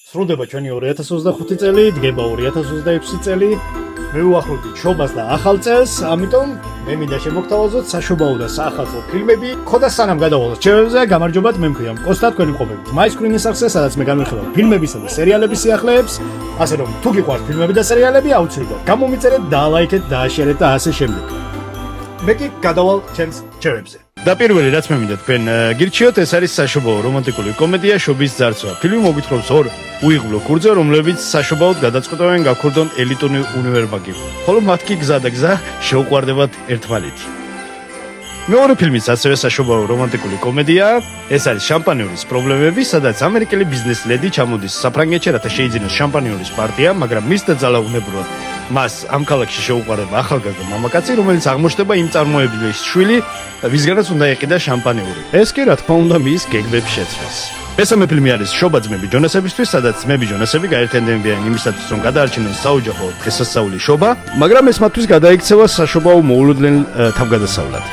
სრულდება ჩვენი 2025 წელი, დგება 2026 წელი. მივუახლოვდით შობას და ახალ წელს, ამიტომ მე მინდა შემოგთავაზოთ საშობაო და საახალწლო ფილმები. ხოდა სანამ გადავალოთ ჩემზე, გამარჯობათ, მე მქვია კოსტა, თქვენი მყოფებით MyScreen-ის სახზე, სადაც მე განვიხილავ ფილმებისა და სერიალების სიახლეებს. ასე რომ, თუ გიყვართ ფილმები და სერიალები, აუცილებლად გამომიწერეთ, დაალაიქეთ, დააშერეთ და ასე შემდეგ. მე კი გადავალ ჩემს ჩემებზე. და პირველი რაც მე მინდა თქვენ გირჩიოთ, ეს არის საშობაო რომანტიკული კომედია შობის ძარცვა. ფილმი მოგვითხრობს ორ უიღბლო ქურდზე, რომლებიც საშობაოდ გადაწყვეტენ გაქორდონ ელიტური უნივერმაგი. ხოლო მათ კი გზა და გზა შეუყვარდებათ ერთმანეთი. მეორე ფილმიც ასევე საშობაო რომანტიკული კომედიაა. ეს არის შამპანიოლის პრობლემები, სადაც ამერიკელი ბიზნეს ლედი ჩამოდის საფრანგეთში, რათა შეიძინოს შამპანიოლის პარტია, მაგრამ მის და ძალაუნებურად მას ამ ქალაქში შეუყვარდება ახალგაზრდა მამაკაცი, რომელიც აღმოჩნდება იმ წარმოებლის შვილი, ვისგანაც უნდა ეყიდა შამპანიური. ეს კი რა თქმა უნდა მის გეგმებს შეცვლის. მესამე ფილმი არის შობა ძმები ჯონასებისთვის, სადაც ძმები ჯონასები გაერთიანდებიან იმისათვის, რომ გადაარჩინონ საოჯახო დღესასწაული შობა, მაგრამ ეს მათთვის გადაიქცევა საშობაო მოულოდნელ თავგადასავლად.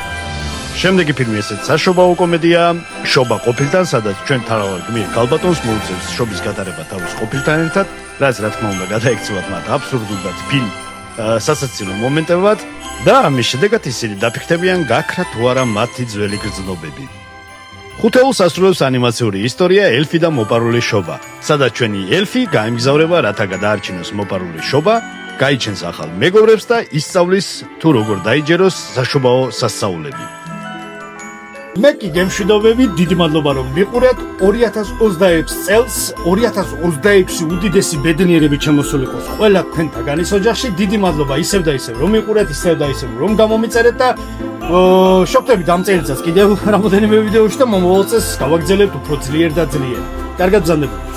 შემდეგი ფილმი ესეც საშობაო კომედია შობა ყოფილთან, სადაც ჩვენ თავად გმირ გალბატონს მოუწევს შობის გატარება თავის ყოფილთან ერთად, რაც რა თქმა უნდა გადაიქცევათ მათ აბსურდულად ფილმ სასაცილო მომენტებად და ამის შედეგად ისინი დაფიქრდებიან გაქრა თუ არა მათი ძველი გრძნობები. ხუთეულს ასრულებს ანიმაციური ისტორია ელფი და მოპარული შობა, სადაც ჩვენი ელფი გაემგზავრება, რათა გადაარჩინოს მოპარული შობა, გაიჩენს ახალ მეგობრებს და ისწავლის თუ როგორ დაიჯეროს საშობაო სასწაულები. მე კი გემშვიდობები, დიდი მადლობა რომ მიყურეთ. 2026 წელს 2026 უდიდესი ბედნიერებით შემოსულიყოს ყველა თქვენთაგანის ოჯახში. დიდი მადლობა ისევ და ისევ რომ მიყურეთ, ისევ და ისევ რომ გამომიწერეთ და შევხვდებით ამ წელიწადს კიდევ რამოდენიმე ვიდეოში და მომავალ წელს გავაგრძელებთ უფრო ძლიერ და ძლიერ. კარგად ბრძანდებოდეთ.